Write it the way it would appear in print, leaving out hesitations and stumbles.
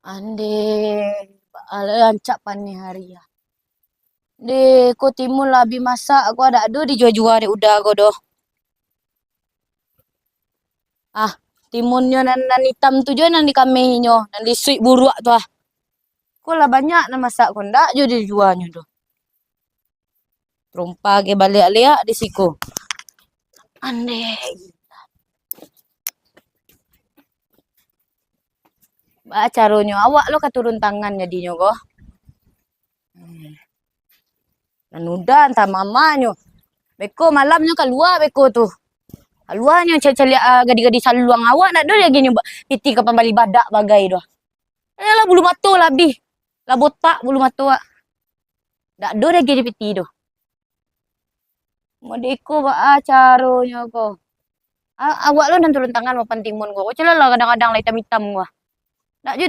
Ande ancak pani hari ya. De ko timun labi masak aku ada ado dijual-jual de udah ko doh. Ah, timunnya nan hitam tu jo nan di kamehinyo, nan di suik buruak tu ah. Ko lah banyak nan masak ko ndak jo dijualnya doh. Trompa ke balik liak di siku. Ande. Ba caronyo awak lo katurun tangan jadinyo ko. Nan udah entah mamanyo. Beko malamnya keluar beko tuh. Keluarnya cari gadi-gadi saluang awak nak doh lagi nyoba piti ke pembali badak bagai doh. Lah bulu mata labih. Lah botak bulu mata wak. Dak doh lagi di piti doh. Modeko ba caronyo ko. Awak lo nan turun tangan mau timun ko. Ko celah kadang-kadang lah hitam-hitam gua. Dak jadi